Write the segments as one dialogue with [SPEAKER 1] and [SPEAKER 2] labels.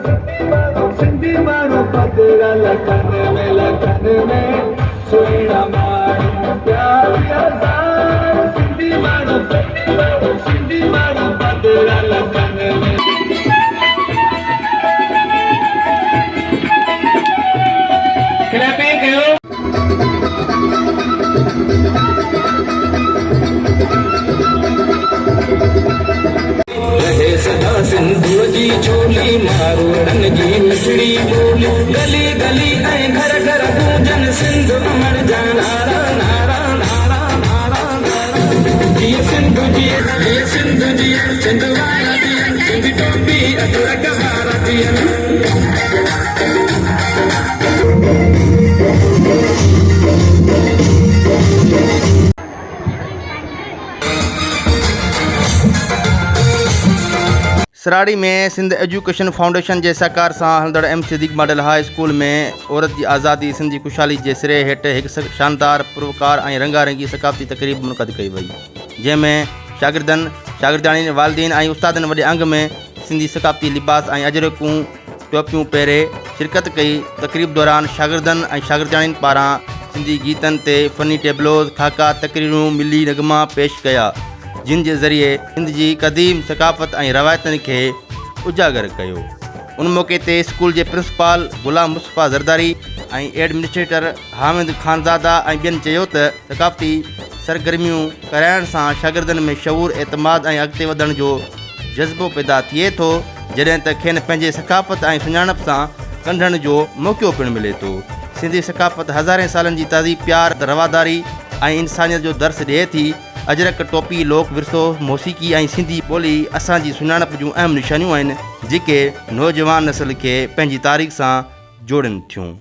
[SPEAKER 1] सिंधी माण्हू पधरा लखन में सुहिणा माण्हू प्यार हज़ार सिंधी माण्हू पधरा लखन में क्लैपिंग कयो रहे सदा सिंधु जी चोली मारो रंग जी मिठड़ी बोली गली गली ऐं घर घर गूंजन सिंधु अमर जा नारा नारा नारा नारा नारा जी सिंधु जी सिंधु वारा दियन सिंधी टोपी अजरक वारा दियन
[SPEAKER 2] सराड़ी में सिंध एजुकेशन फाउंडेशन जे सहकार सां हलंदड़ M Siddiq model high school में औरत जी आज़ादी सिंधी ख़ुशहाली जे सिरे हेठि हिकु शानदार पुरवकार ऐं रंगारंगी सक़ाफ़ती तक़रीब मुनक़द कई वई, जंहिंमें शागिर्दनि शागिर्दाणियुनि वालिदीन ऐं उस्तादनि वॾे अंग में सिंधी सक़ाफ़ती लिबास ऐं अजरकूं टोपियूं पहिरे शिरकत कई। तक़रीब दौरान शागिर्दनि ऐं शागिर्दाणियुनि पारां सिंधी गीतनि ते फ़नी टेबलोज़ खाका तक़रीरूं मिली नगमा पेश कया, जिन जे ज़रिए सिंध जी क़दीम सक़ाफ़त ऐं रवायतनि खे उजागर कयो। उन मौक़े ते स्कूल जे प्रिंसिपाल ग़ुलाम मुस्तफ़ा ज़रदारी ऐं एडमिनिस्ट्रेटर हामिद ख़ानज़ादा ऐं ॿियनि चयो त सक़ाफ़ती सरगर्मियूं कराइण सां शागिर्दनि में शऊर एतमाद ऐं अॻिते वधण जो जज़्बो पैदा थिए थो, जॾहिं त खेनि पंहिंजे सक़ाफ़त ऐं सुञाणप सां कंढण जो मौक़ो पिणु मिले थो। सिंधी सक़ाफ़त हज़ारे सालनि जी तहज़ीब प्यार रवादारी ऐं इंसानियत जो दर्स ॾिए थी। अजरक टोपी लोक विरसो मौसीक़ी ऐं सिंधी ॿोली असांजी सुञाणप जूं अहम निशानियूं आहिनि, जेके नौजवान नसल खे पंहिंजी तारीख़ सां जोड़नि थियूं।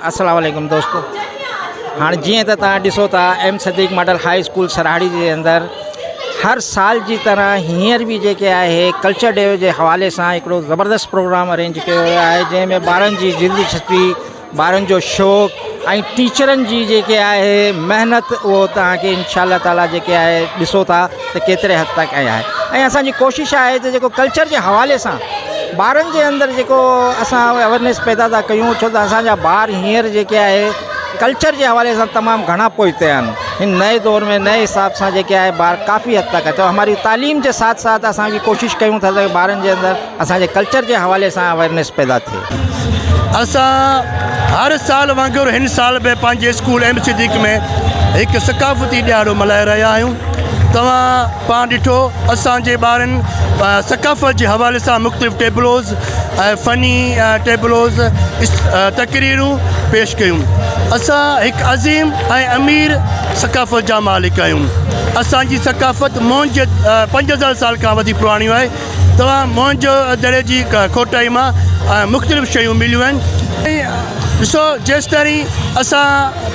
[SPEAKER 3] अस्सलाम वालेकुम दोस्तों, हाँ जी तो ॾिसो था M Siddiq model high school Sarari के अंदर हर साल की तरह हींअर भी जेके आहे कल्चर डे के हवाले से एक ज़बरदस्त प्रोग्राम अरेंज किया हुआ है, जैमें ॿारनि जी दिलचस्पी, ॿारनि जो शौक़ ऐं टीचरनि जी जेके आहे मेहनत वो तव्हांखे इंशाअल्लाह ताला जेके आहे ॾिसो था तो केतिरे हद तक आहे। ऐं असांजी कोशिशि आहे त जेको कल्चर के हवाले से ॿारनि जे अंदरि जेको असां अवेयरनेस पैदा था कयूं, छो त असांजा ॿार हींअर जेके आहे कल्चर के हवाले से तमाम घना पोइते आहिनि। इन नए दौर में नए हिसाब से जेके आहे ॿार काफ़ी हद तक तो हमारी तालीम के साथ साथ असां भी कोशिश कयूं था त ॿारनि जे अंदरि असांजे कल्चर के हवाले से अवेयरनेस पैदा थिए।
[SPEAKER 4] असां हर साल वांगुरु हिन साल भी पंहिंजे स्कूल एम सिद्दीक़ में एक सक़ाफ़ती ॾियारो मल्हाए रहिया आहियूं। तव्हां पाण ॾिठो असांजे ॿारनि सक़ाफ़त के हवाले से मुख़्तलिफ़ टेबलोज़ फ़नी टेबलोज़ तक़रीरूं पेश कयूं। असां एक अज़ीम ऐं अमीर सक़ाफ़त जा मालिक आहियूं। असांजी सक़ाफ़त मोहन 5000 साल खां वधी पुराणी आहे। तव्हां मोहन जो दड़े जी खोटाई मां मुख़्तलिफ़ शयूं मिलियूं आहिनि। ॾिसो जेसि ताईं असां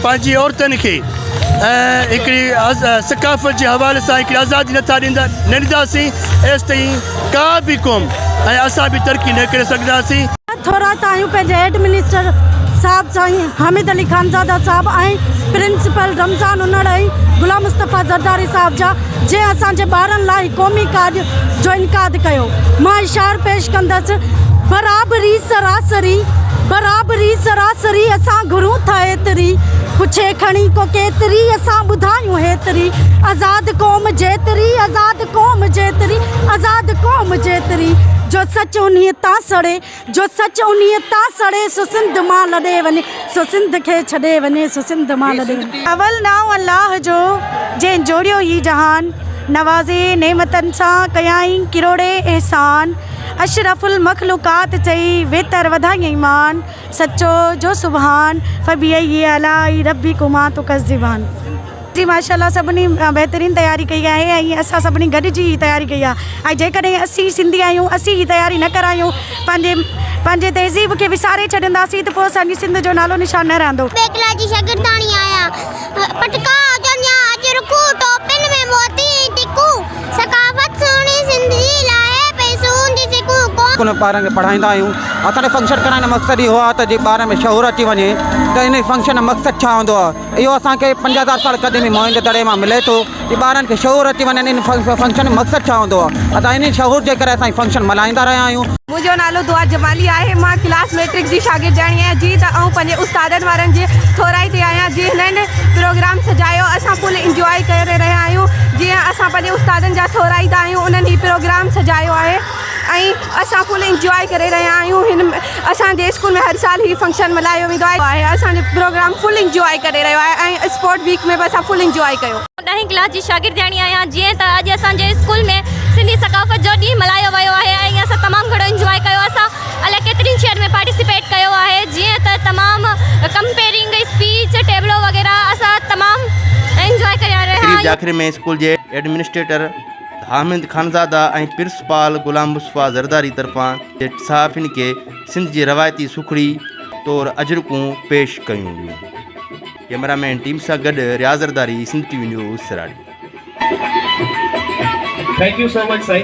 [SPEAKER 4] पंहिंजी औरतुनि खे हिकिड़ी सक़ाफ़त के हवाले से हिकिड़ी आज़ादी नथा न ॾींदासीं, एसि ताईं का भी क़ौम ऐं असां भी तरक्की न करे सघंदासीं।
[SPEAKER 5] थोरा तायूं पंहिंजे एडमिनिस्टर साहब साईं हामिद अली ख़ानज़ादा साहब ऐं प्रिंसिपल रमज़ान उनड़ ऐं ग़ुलाम मुस्तफ़ा ज़रदारी साहब जा जंहिं असांजे ॿारनि लाइ क़ौमी कार्य जो इनकाद कयो। मां इशार पेश कंदसि, बराबरी सरासरी असां घुरूं था एतिरी पुछे खणी को केतरी असां ॿुधायूं हेतरी आज़ाद क़ौम जेतरी आज़ाद क़ौम जेतरी आज़ाद क़ौम जेतरी जो सच उन्हीअ तां सड़े जो सच उन्हीअ तां सड़े सो सिंध मां लॾे वञे सो सिंध खे छॾे वञे सो सिंध मां लॾे वञे अवल नाव अल्लाह जो जंहिं जोड़ियो ही जहान नवाज़े नेमतनि सां कयाईं किरोड़े एहसान अशरफुल मखलूकात चई वेतर वधाई ईमान सचो जो सुभान फबी अलाई रबी कुमा तो कज़िबान जी माशाल्लाह सभिनी बहितरीन तयारी कई आहे ऐं असां सभिनी गॾिजी तयारी कई आहे ऐं जेकॾहिं असीं सिंधी आहियूं असीं ही तयारी न करायूं पंहिंजे तहज़ीब खे विसारे छॾींदासीं त पोइ असांजी सिंध जो नालो निशान न रहंदो
[SPEAKER 6] बेकला जी शागिर्दाणी आया पटका जन्या अजरकू टोपिन में मोती टिकू सकाफत सोनी सिंधी लाए पैसून जी सिकू
[SPEAKER 7] स्कूल में ॿारनि खे पढ़ाईंदा आहियूं असांखे फंक्शन कराइण जो मक़सदु इहो आहे त जीअं ॿार में शौर अची वञे त इन फंक्शन जो मक़सदु छा हूंदो आहे इहो असांखे 50,000 साल क़दीमी मुहिम जे दड़े मां मिले थो कि ॿारनि खे शौर अची वञे इन फंक्शन जो मक़सदु छा हूंदो आहे असां इन शौर जे करे असां फंक्शन मल्हाईंदा रहिया आहियूं
[SPEAKER 8] मुंहिंजो नालो दुआ जमाली आहे मां क्लास मैट्रिक जी शागिर्दाणी आहियां जी त ऐं पंहिंजे उस्तादनि वारनि जे थोराई ते आहियां जी हिननि प्रोग्राम सजायो असां फुल इंजॉय करे रहिया आहियूं जीअं असां पंहिंजे उस्तादनि जा थोराईंदा आहियूं उन्हनि ही प्रोग्राम सजायो आहे ऐं असां फुल इंजॉय करे रहिया आहियूं हिन असांजे स्कूल में हर साल ही फंक्शन मल्हायो वेंदो आहे असांजो प्रोग्राम फुल इंजॉय करे रहियो आहे ऐं स्पोर्ट वीक में बि असां फुल इंजॉय कयो
[SPEAKER 6] 10वीं क्लास जी शागिर्दाणी आहियां जीअं त अॼु असांजे स्कूल में सिंधी सकाफ़त जो ॾींहुं मल्हायो वियो आहे ऐं असां तमामु घणो इंजॉय कयो असां अलाए केतिरनि शहर में पार्टिसिपेट कयो आहे जीअं त तमामु कंपेयरिंग स्पीच टेबलो वग़ैरह असां तमामु इंजॉय करे रहिया
[SPEAKER 2] तकरीब जे आख़िर में स्कूल जे एडमिनिस्ट्रेटर हामिद खानज़ादा ऐं प्रिंसिपाल गुलाम मुस्तफ़ा ज़रदारी तरफ़ां सहाफ़िन खे सिंध जी रवायती सुखड़ी तौरु अजरकूं पेश कयूं वियूं कैमरामैन टीम सां गॾु Riaz Zardari Sindh TV news Sarari
[SPEAKER 9] Thank you so much, Sai.